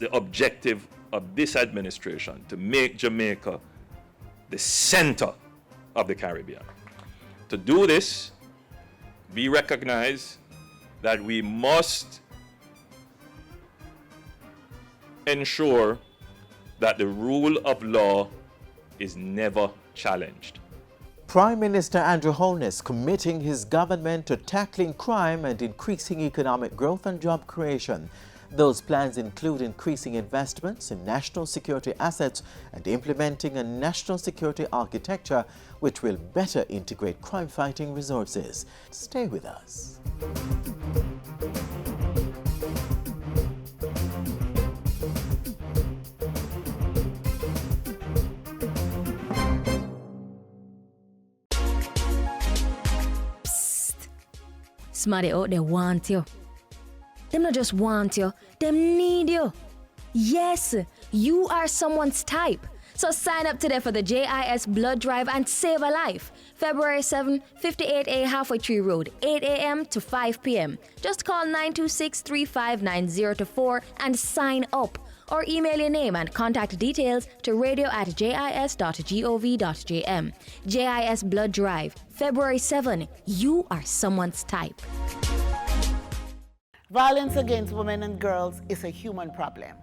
the objective of this administration, to make Jamaica the center of the Caribbean. To do this, we recognize that we must ensure that the rule of law is never challenged. Prime Minister Andrew Holness committing his government to tackling crime and increasing economic growth and job creation. Those plans include increasing investments in national security assets and implementing a national security architecture which will better integrate crime-fighting resources. Stay with us. Somebody out there want you. Them not just want you, them need you. Yes, you are someone's type. So sign up today for the JIS Blood Drive and save a life. February 7, 58A Halfway Tree Road, 8 a.m. to 5 p.m. Just call 926-3590-4 and sign up. Or email your name and contact details to radio@jis.gov.jm. JIS Blood Drive, February 7. You are someone's type. Violence against women and girls is a human problem,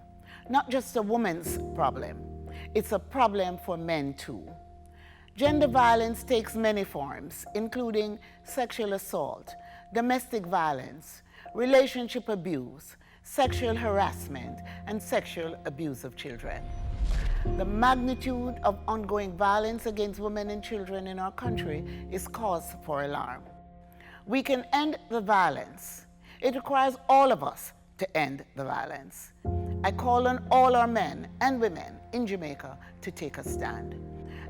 not just a woman's problem. It's a problem for men too. Gender violence takes many forms, including sexual assault, domestic violence, relationship abuse, sexual harassment, and sexual abuse of children. The magnitude of ongoing violence against women and children in our country is cause for alarm. We can end the violence. It requires all of us to end the violence. I call on all our men and women in Jamaica to take a stand.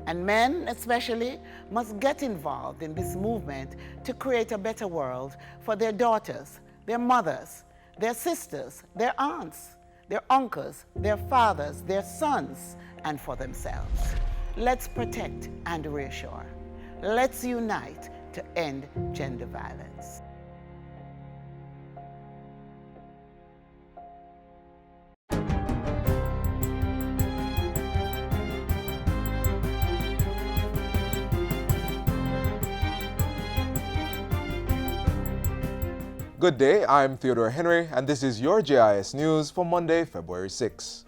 And men, especially, must get involved in this movement to create a better world for their daughters, their mothers, their sisters, their aunts, their uncles, their fathers, their sons, and for themselves. Let's protect and reassure. Let's unite to end gender violence. Good day, I'm Theodore Henry, and this is your JIS News for Monday, February 6.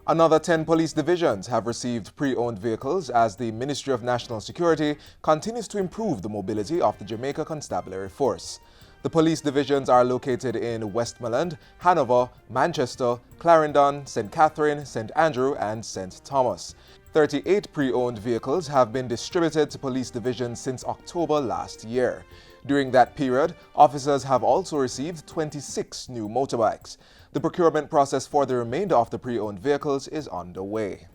Another 10 police divisions have received pre-owned vehicles as the Ministry of National Security continues to improve the mobility of the Jamaica Constabulary Force. The police divisions are located in Westmoreland, Hanover, Manchester, Clarendon, St. Catherine, St. Andrew, and St. Thomas. 38 pre-owned vehicles have been distributed to police divisions since October last year. During that period, officers have also received 26 new motorbikes. The procurement process for the remainder of the pre-owned vehicles is underway.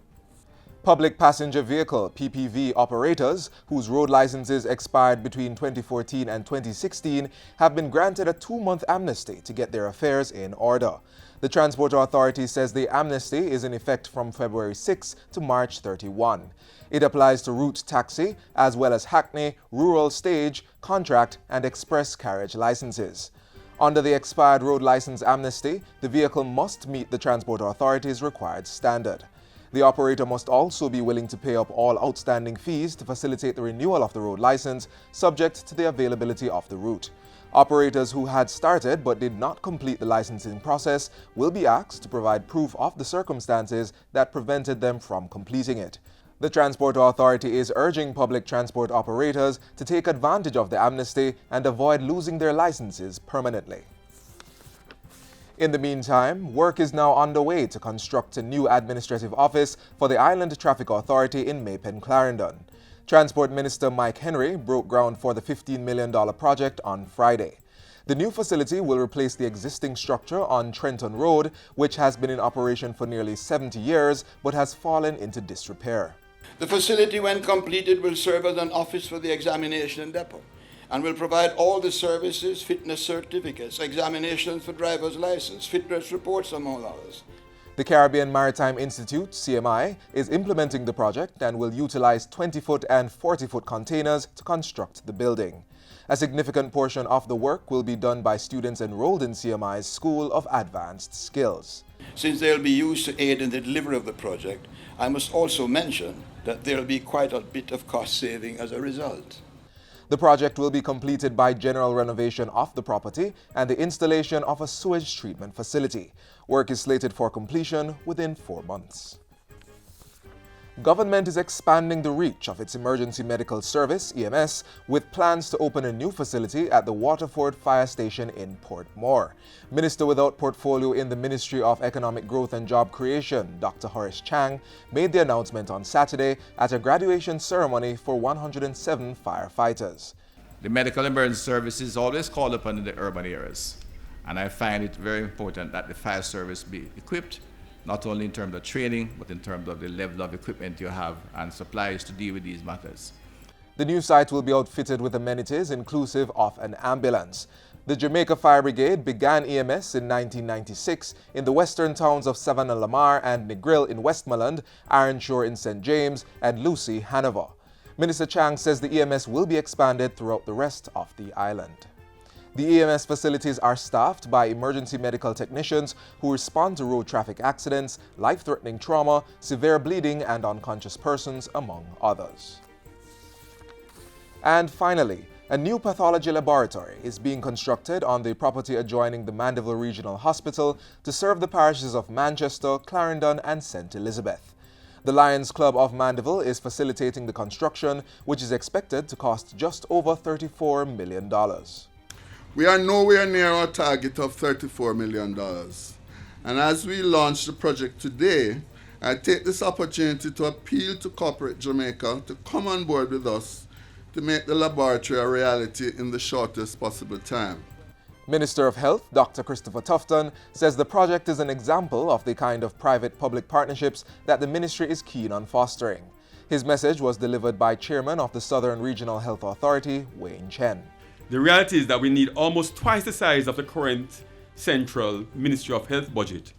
Public passenger vehicle (PPV) operators whose road licenses expired between 2014 and 2016 have been granted a 2-month amnesty to get their affairs in order. The Transport Authority says the amnesty is in effect from February 6 to March 31. It applies to route taxi as well as Hackney, rural stage, contract, and express carriage licenses. Under the expired road license amnesty, the vehicle must meet the Transport Authority's required standard. The operator must also be willing to pay up all outstanding fees to facilitate the renewal of the road license, subject to the availability of the route. Operators who had started but did not complete the licensing process will be asked to provide proof of the circumstances that prevented them from completing it. The Transport Authority is urging public transport operators to take advantage of the amnesty and avoid losing their licenses permanently. In the meantime, work is now underway to construct a new administrative office for the Island Traffic Authority in Maypen, Clarendon. Transport Minister Mike Henry broke ground for the $15 million project on Friday. The new facility will replace the existing structure on Trenton Road, which has been in operation for nearly 70 years but has fallen into disrepair. The facility, when completed, will serve as an office for the examination depot and will provide all the services, fitness certificates, examinations for driver's license, fitness reports, among others. The Caribbean Maritime Institute, CMI, is implementing the project and will utilize 20-foot and 40-foot containers to construct the building. A significant portion of the work will be done by students enrolled in CMI's School of Advanced Skills. Since they'll be used to aid in the delivery of the project, I must also mention that there'll be quite a bit of cost saving as a result. The project will be completed by general renovation of the property and the installation of a sewage treatment facility. Work is slated for completion within 4 months. Government is expanding the reach of its emergency medical service, EMS, with plans to open a new facility at the Waterford Fire Station in Portmore. Minister without portfolio in the Ministry of Economic Growth and Job Creation, Dr. Horace Chang, made the announcement on Saturday at a graduation ceremony for 107 firefighters. The medical emergency service is always called upon in the urban areas, and I find it very important that the fire service be equipped, not only in terms of training, but in terms of the level of equipment you have and supplies to deal with these matters. The new site will be outfitted with amenities inclusive of an ambulance. The Jamaica Fire Brigade began EMS in 1996 in the western towns of Savannah-Lamar and Negril in Westmoreland, Ironshore in St. James, and Lucy, Hanover. Minister Chang says the EMS will be expanded throughout the rest of the island. The EMS facilities are staffed by emergency medical technicians who respond to road traffic accidents, life-threatening trauma, severe bleeding, and unconscious persons, among others. And finally, a new pathology laboratory is being constructed on the property adjoining the Mandeville Regional Hospital to serve the parishes of Manchester, Clarendon, and St. Elizabeth. The Lions Club of Mandeville is facilitating the construction, which is expected to cost just over $34 million. We are nowhere near our target of $34 million. And as we launch the project today, I take this opportunity to appeal to corporate Jamaica to come on board with us to make the laboratory a reality in the shortest possible time. Minister of Health, Dr. Christopher Tufton, says the project is an example of the kind of private-public partnerships that the ministry is keen on fostering. His message was delivered by Chairman of the Southern Regional Health Authority, Wayne Chen. The reality is that we need almost twice the size of the current central Ministry of Health budget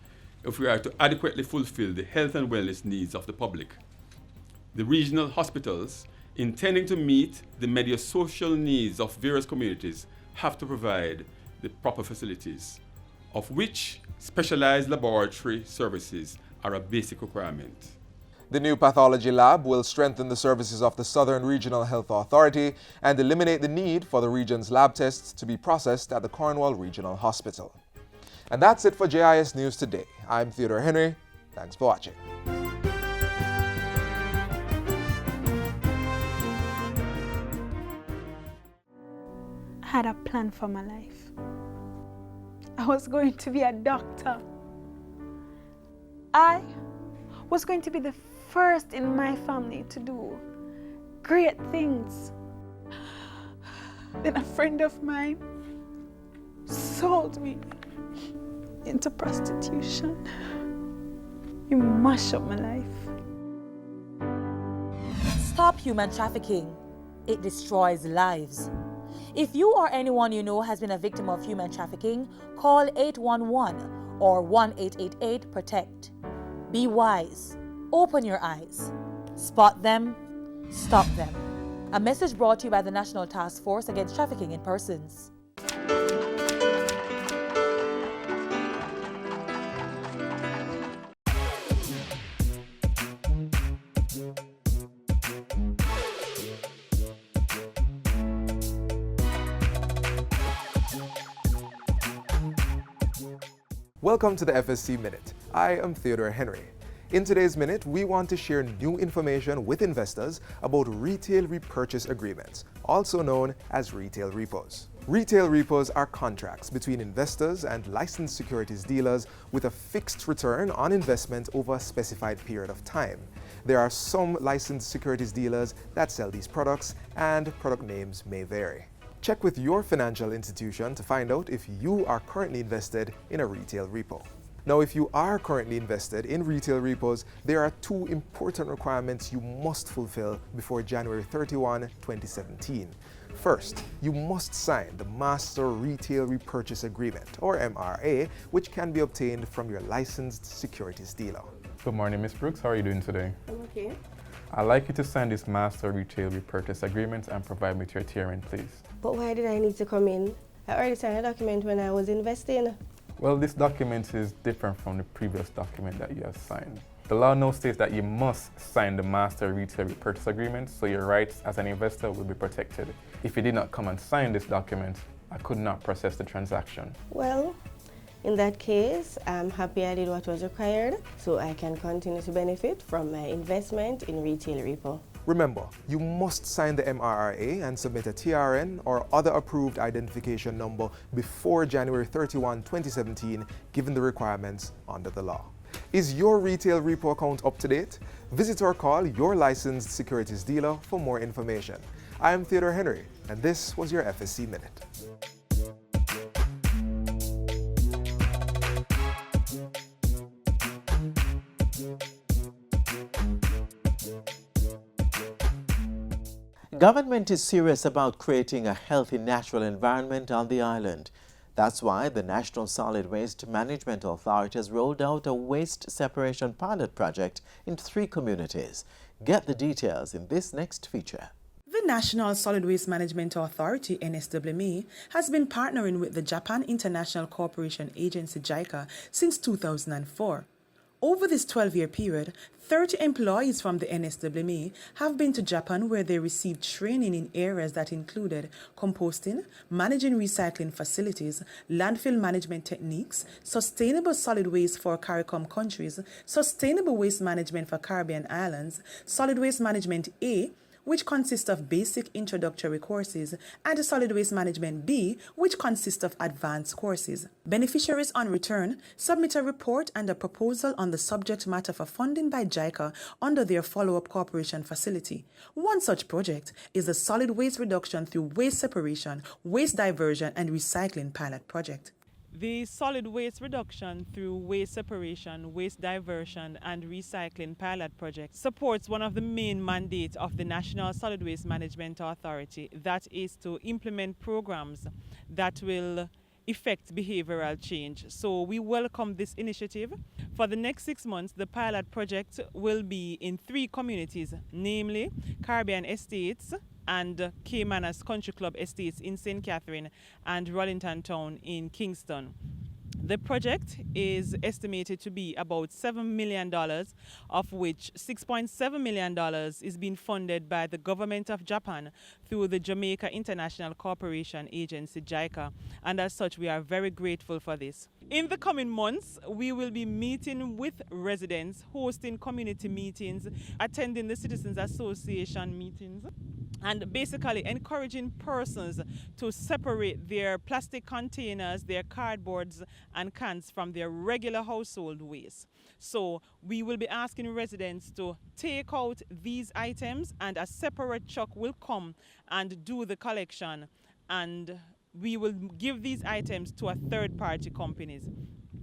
if we are to adequately fulfill the health and wellness needs of the public. The regional hospitals, intending to meet the medio-social needs of various communities, have to provide the proper facilities, of which specialized laboratory services are a basic requirement. The new pathology lab will strengthen the services of the Southern Regional Health Authority and eliminate the need for the region's lab tests to be processed at the Cornwall Regional Hospital. And that's it for JIS News Today. I'm Theodore Henry. Thanks for watching. I had a plan for my life. I was going to be a doctor. I was going to be the first in my family to do great things. Then a friend of mine sold me into prostitution. You mash up my life. Stop human trafficking. It destroys lives. If you or anyone you know has been a victim of human trafficking, call 811 or 1-888-PROTECT. Be wise. Open your eyes. Spot them. Stop them. A message brought to you by the National Task Force Against Trafficking in Persons. Welcome to the FSC Minute. I am Theodore Henry. In today's Minute, we want to share new information with investors about retail repurchase agreements, also known as retail repos. Retail repos are contracts between investors and licensed securities dealers with a fixed return on investment over a specified period of time. There are some licensed securities dealers that sell these products, and product names may vary. Check with your financial institution to find out if you are currently invested in a retail repo. Now, if you are currently invested in retail repos, there are two important requirements you must fulfill before January 31, 2017. First, you must sign the Master Retail Repurchase Agreement, or MRA, which can be obtained from your licensed securities dealer. Good morning, Ms. Brooks. How are you doing today? I'm okay. I'd like you to sign this Master Retail Repurchase Agreement and provide me with your TRN, please. But why did I need to come in? I already signed a document when I was investing. Well, this document is different from the previous document that you have signed. The law now states that you must sign the master retail repurchase agreement, so your rights as an investor will be protected. If you did not come and sign this document, I could not process the transaction. Well, in that case, I'm happy I did what was required, so I can continue to benefit from my investment in retail repo. Remember, you must sign the MRRA and submit a TRN or other approved identification number before January 31, 2017, given the requirements under the law. Is your retail repo account up to date? Visit or call your licensed securities dealer for more information. I am Theodore Henry, and this was your FSC Minute. Government is serious about creating a healthy natural environment on the island. That's why the National Solid Waste Management Authority has rolled out a waste separation pilot project in 3 communities. Get the details in this next feature. The National Solid Waste Management Authority, NSWMA, has been partnering with the Japan International Cooperation Agency, JICA, since 2004. Over this 12-year period, 30 employees from the NSWMA have been to Japan, where they received training in areas that included composting, managing recycling facilities, landfill management techniques, sustainable solid waste for CARICOM countries, sustainable waste management for Caribbean islands, solid waste management A, which consists of basic introductory courses, and solid waste management B, which consists of advanced courses. Beneficiaries on return submit a report and a proposal on the subject matter for funding by JICA under their follow-up cooperation facility. One such project is the Solid Waste Reduction through Waste Separation, Waste Diversion and Recycling Pilot Project. The Solid Waste Reduction through Waste Separation, Waste Diversion and Recycling Pilot Project supports one of the main mandates of the National Solid Waste Management Authority, that is to implement programs that will effect behavioral change. So we welcome this initiative. For the next 6 months, the pilot project will be in 3 communities, namely Caribbean Estates and Caymanas Country Club Estates in St. Catherine and Rollington Town in Kingston. The project is estimated to be about $7 million, of which $6.7 million is being funded by the government of Japan through the Jamaica International Cooperation Agency, JICA, and as such we are very grateful for this. In the coming months, we will be meeting with residents, hosting community meetings, attending the Citizens Association meetings, and basically encouraging persons to separate their plastic containers, their cardboards and cans from their regular household waste. So we will be asking residents to take out these items, and a separate truck will come and do the collection, and we will give these items to a third-party companies.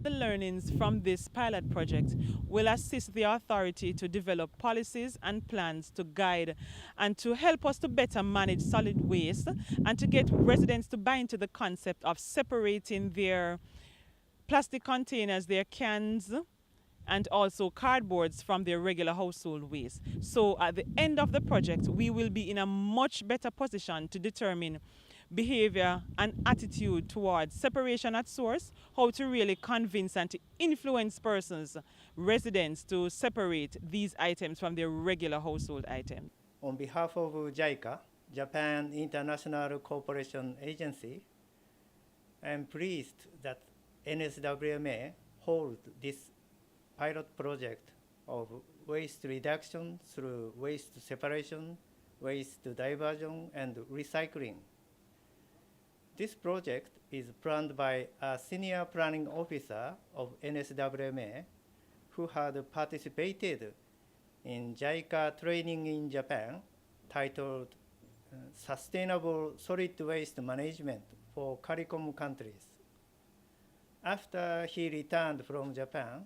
The learnings from this pilot project will assist the authority to develop policies and plans to guide and to help us to better manage solid waste, and to get residents to buy into the concept of separating their plastic containers, their cans, and also cardboards from their regular household waste. So at the end of the project, we will be in a much better position to determine behavior and attitude towards separation at source, how to really convince and to influence persons, residents, to separate these items from their regular household items. On behalf of JICA, Japan International Cooperation Agency, I am pleased that NSWMA holds this pilot project of waste reduction through waste separation, waste diversion, and recycling. This project is planned by a senior planning officer of NSWMA who had participated in JICA training in Japan titled Sustainable Solid Waste Management for CARICOM countries. After he returned from Japan,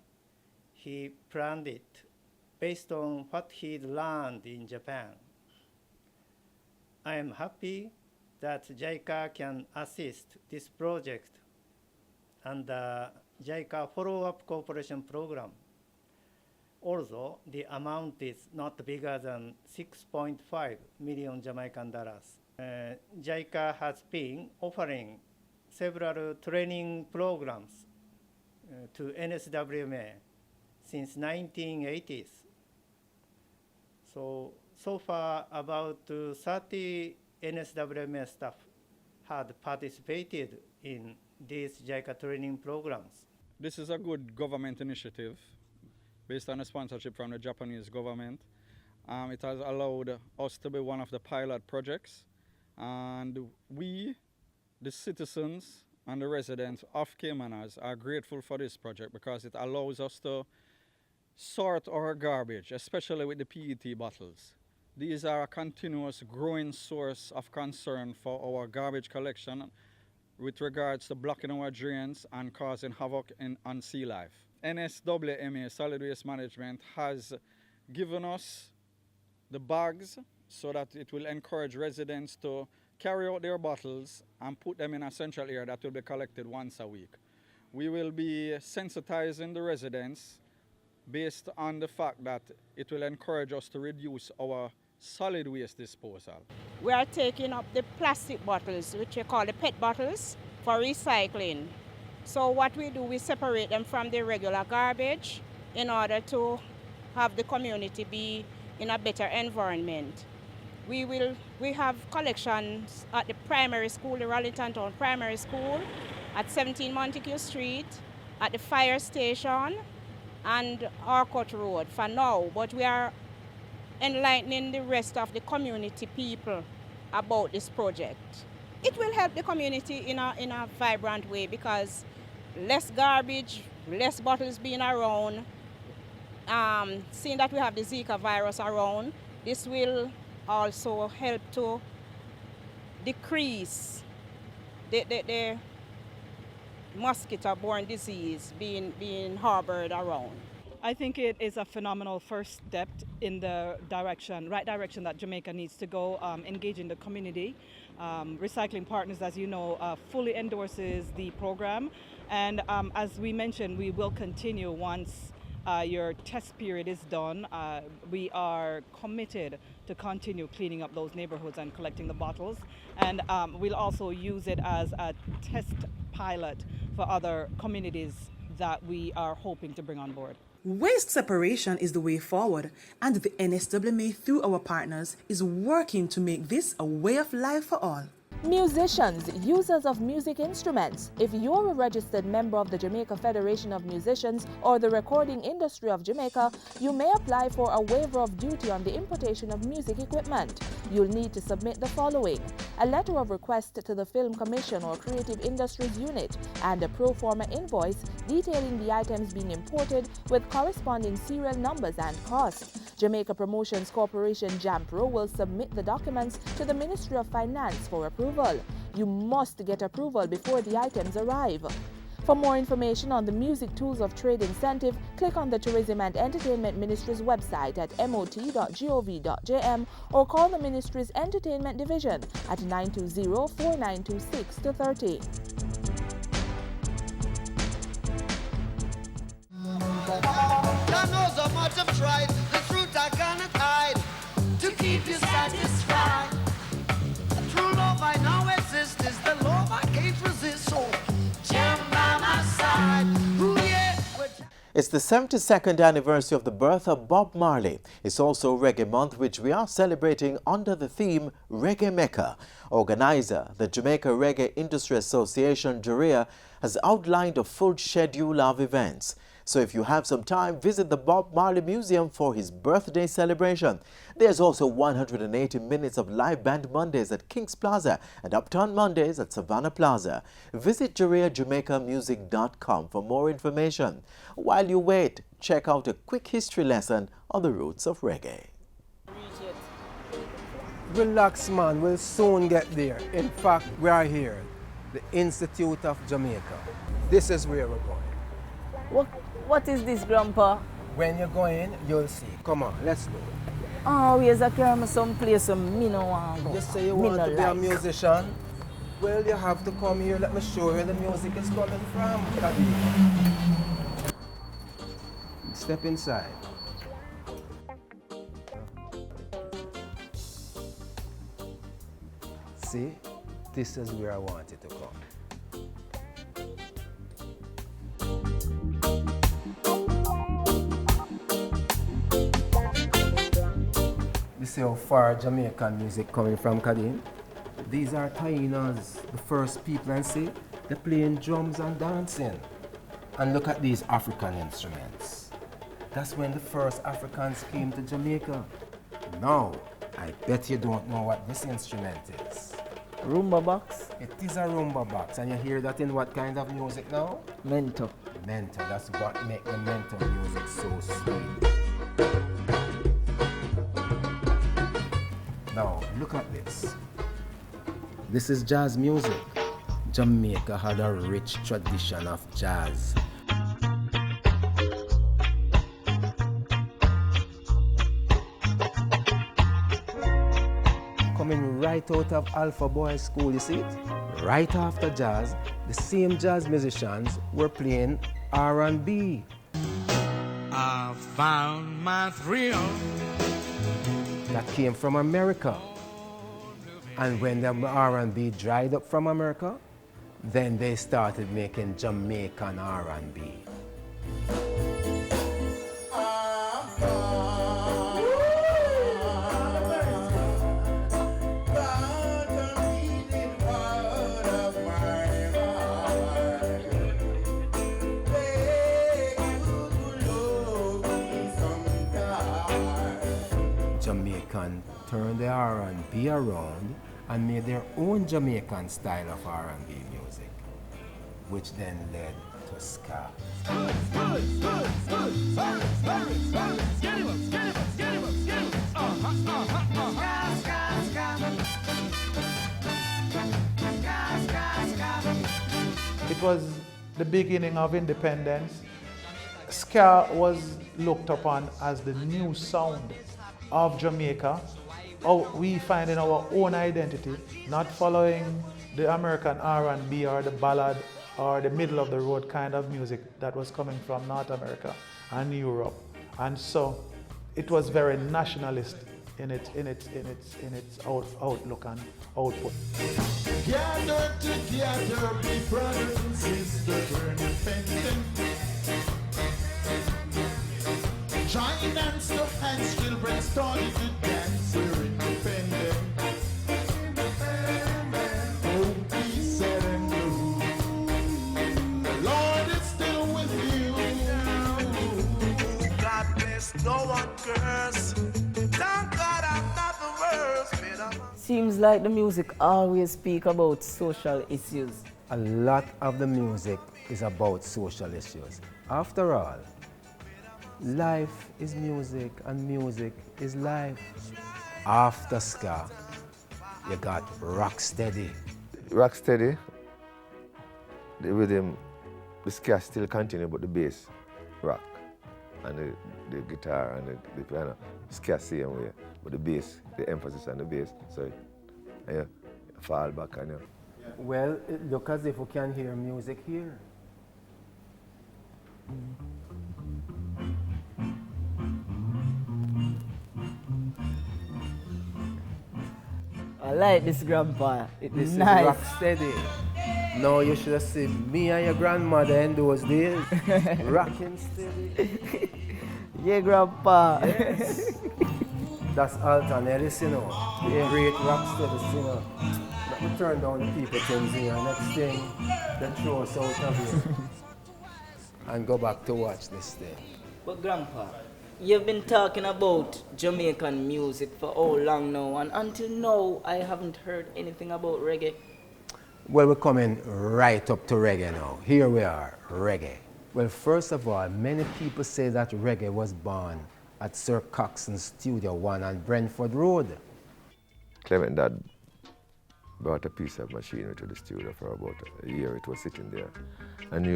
he planned it based on what he'd learned in Japan. I am happy that JICA can assist this project and the JICA follow-up cooperation program, although the amount is not bigger than 6.5 million Jamaican dollars. JICA has been offering several training programs to NSWMA since 1980s. So far, about 30 NSWMA staff had participated in these JICA training programs. This is a good government initiative based on a sponsorship from the Japanese government. It has allowed us to be one of the pilot projects, and we, the citizens and the residents of Caymanas, are grateful for this project because it allows us to sort our garbage, especially with the PET bottles. These are a continuous growing source of concern for our garbage collection with regards to blocking our drains and causing havoc on sea life. NSWMA, Solid Waste Management, has given us the bags so that it will encourage residents to carry out their bottles and put them in a central area that will be collected once a week. We will be sensitizing the residents based on the fact that it will encourage us to reduce our solid waste disposal. We are taking up the plastic bottles, which we call the PET bottles, for recycling. So what we do, we separate them from the regular garbage in order to have the community be in a better environment. We have collections at the primary school, the Raleigh-Town Primary School, at 17 Montego Street, at the fire station, and Arcot Road for now, but we are enlightening the rest of the community people about this project. It will help the community in a vibrant way because less garbage, less bottles being around, seeing that we have the Zika virus around, this will also help to decrease the mosquito-borne disease being harbored around. I think it is a phenomenal first step in the right direction that Jamaica needs to go, engaging the community. Recycling Partners, as you know, fully endorses the program. And as we mentioned, we will continue once your test period is done. We are committed to continue cleaning up those neighborhoods and collecting the bottles. And we'll also use it as a test pilot for other communities that we are hoping to bring on board. Waste separation is the way forward, and the NSWMA, through our partners, is working to make this a way of life for all. Musicians, users of music instruments. If you're a registered member of the Jamaica Federation of Musicians or the Recording Industry of Jamaica, you may apply for a waiver of duty on the importation of music equipment. You'll need to submit the following: a letter of request to the Film Commission or Creative Industries Unit, and a pro forma invoice detailing the items being imported with corresponding serial numbers and costs. Jamaica Promotions Corporation JAMPRO will submit the documents to the Ministry of Finance for approval. You must get approval before the items arrive. For more information on the Music Tools of Trade incentive, click on the Tourism and Entertainment Ministry's website at mot.gov.jm or call the Ministry's Entertainment Division at 920-4926-30. God knows how much I've tried, the truth I cannot hide, to keep you satisfied. True love I now exist is the love I can't resist, so jam by my side. Ooh, yeah. It's the 72nd anniversary of the birth of Bob Marley. It's also Reggae Month, which we are celebrating under the theme Reggae Mecca. Organizer, the Jamaica Reggae Industry Association, JIRIA, has outlined a full schedule of events. So if you have some time, visit the Bob Marley Museum for his birthday celebration. There's also 180 minutes of live band Mondays at Kings Plaza and Uptown Mondays at Savannah Plaza. Visit JIRIAJamaicamusic.com for more information. While you wait, check out a quick history lesson on the roots of reggae. Relax, man, we'll soon get there. In fact, we are here, the Institute of Jamaica. This is where we're going. What is this, Grandpa? When you go in, you'll see. Come on, let's go. Oh, where's a carry some place where me no want to go? You say you want to be a musician? Well, you have to come here. Let me show you where the music is coming from. Step inside. See, this is where I wanted to come. You see how far Jamaican music coming from, Kadim? These are Tainas, the first people, and see, they're playing drums and dancing. And look at these African instruments. That's when the first Africans came to Jamaica. Now, I bet you don't know what this instrument is. Rumba box? It is a rumba box, and you hear that in what kind of music now? Mento. Mento, that's what makes the mento music so sweet. Now, look at this. This is jazz music. Jamaica had a rich tradition of jazz. Coming right out of Alpha Boys School, you see it? Right after jazz, the same jazz musicians were playing R&B. I found my thrill. That came from America. And when the R&B dried up from America, then they started making Jamaican R&B. Jamaican turned the R&B around and made their own Jamaican style of R&B music, which then led to ska. It was the beginning of independence. Ska was looked upon as the new sound of Jamaica. We finding our own identity, not following the American R&B or the ballad or the middle of the road kind of music that was coming from North America and Europe. And so it was very nationalist in its outlook and output. Gather together, be brothers and sisters, we're independent. Join and stuff hands, children started to dance, we're independent. Oh, peace said and blue. The Lord is still with you. God bless, no one curse. Thank God I'm not the worst. Seems like the music always speak about social issues. A lot of the music is about social issues. After all, life is music and music is life. After ska, you got Rocksteady. Rocksteady, the rhythm, the ska still continue, but the bass rock. And the guitar and the piano, ska same way. But the bass, the emphasis on the bass. So you fall back on you. Well, it looks as if we can hear music here. I like this, Grandpa. This nice. is Rocksteady. No, you should have seen me and your grandmother in those days. Rocking steady. Yeah, Grandpa. Yes. That's Alton Ellis, you know. The great Rocksteady singer. But we turn down the people things here. Next thing, they throw us out of here. And go back to watch this thing. But Grandpa, you've been talking about Jamaican music for how long now? And until now, I haven't heard anything about reggae. Well, we're coming right up to reggae now. Here we are, reggae. Well, first of all, many people say that reggae was born at Sir Coxson's Studio 1 on Brentford Road. Clement Dad brought a piece of machinery to the studio for about a year. It was sitting there. And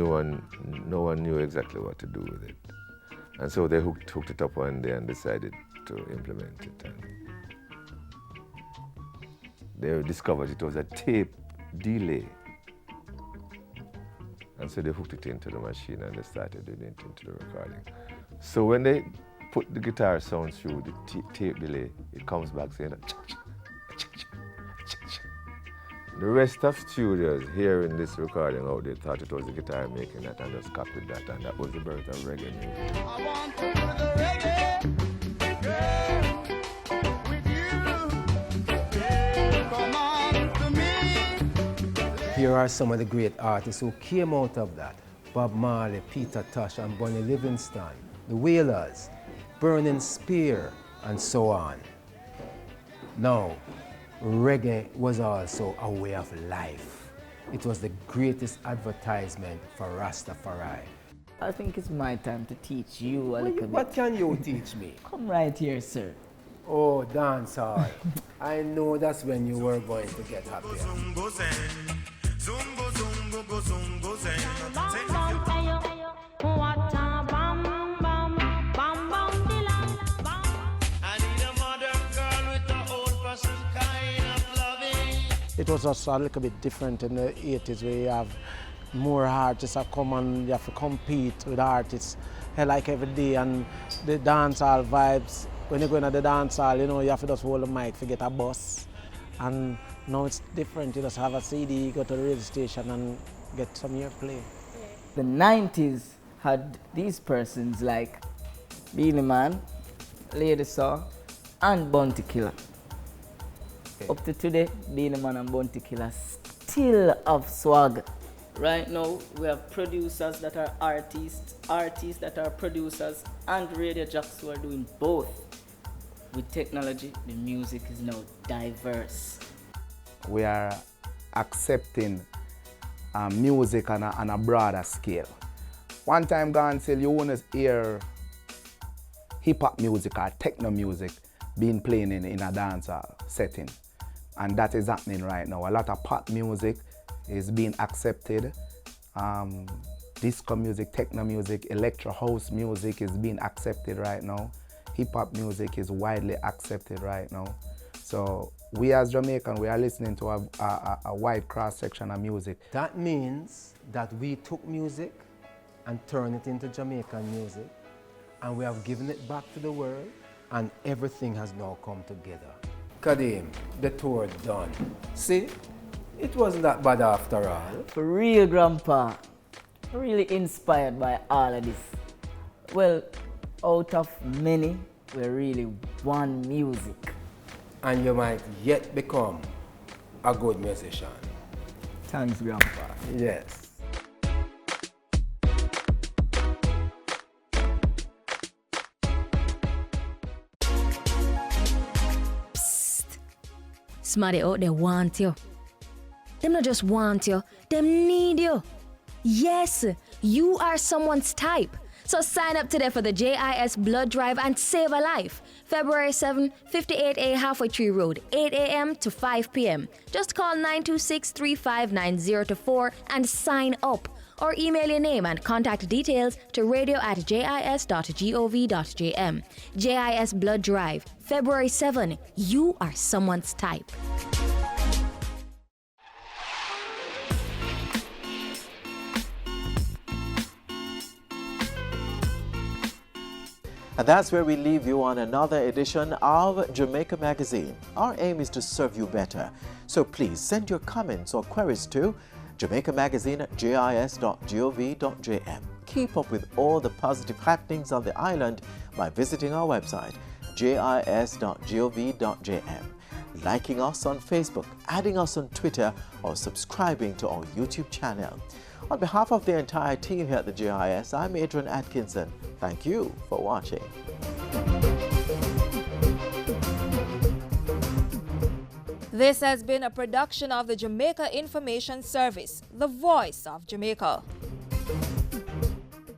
no one knew exactly what to do with it. And so they hooked it up one day and decided to implement it. And they discovered it was a tape delay. And so they hooked it into the machine and they started doing it into the recording. So when they put the guitar sound through the tape delay, it comes back saying, the rest of studios hearing this recording out, they thought it was the guitar making that and just copied that, and that was the birth of reggae music. I want to do the reggae, girl. We Here are some of the great artists who came out of that. Bob Marley, Peter Tosh, and Bonnie Livingston, the Wailers, Burning Spear, and so on. Now, reggae was also a way of life. It was the greatest advertisement for Rastafari. I think it's my time to teach you a little bit. What can you teach me? Come right here, sir. Oh, dancehall. I know that's when you were going to get happier. It was just a little bit different in the 80s where you have more artists that come and you have to compete with artists like every day, and the dancehall vibes. When you go into the dancehall, you know, you have to just hold the mic to get a bus. And now it's different. You just have a CD, you go to the radio station and get some airplay. The 90s had these persons like Beanie Man, Lady Saw, and Bounty Killer. Up to today, Beanie Man and Bounty Killer still have swag. Right now, we have producers that are artists that are producers, and radio jocks who are doing both. With technology, the music is now diverse. We are accepting music on a broader scale. One time gone till you want to hear hip-hop music or techno music being played in a dancehall setting. And that is happening right now. A lot of pop music is being accepted. Disco music, techno music, electro house music is being accepted right now. Hip-hop music is widely accepted right now. So we as Jamaicans, we are listening to a wide cross-section of music. That means that we took music and turned it into Jamaican music, and we have given it back to the world, and everything has now come together. Kadeem, the tour done. See, it wasn't that bad after all. For real, Grandpa. Really inspired by all of this. Well, out of many, we're really one music. And you might yet become a good musician. Thanks, Grandpa. Yes. Psst. Somebody out there want you. Them not just want you, them need you. Yes, you are someone's type. So sign up today for the JIS Blood Drive and save a life. February 7, 58A Halfway Tree Road, 8 a.m. to 5 p.m. Just call 926-359024 and sign up. Or email your name and contact details to radio@jis.gov.jm. JIS Blood Drive, February 7. You are someone's type. And that's where we leave you on another edition of Jamaica Magazine. Our aim is to serve you better. So please send your comments or queries to jamaicamagazine@jis.gov.jm. Keep up with all the positive happenings on the island by visiting our website, jis.gov.jm, liking us on Facebook, adding us on Twitter, or subscribing to our YouTube channel. On behalf of the entire team here at the JIS, I'm Adrian Atkinson. Thank you for watching. This has been a production of the Jamaica Information Service, the voice of Jamaica.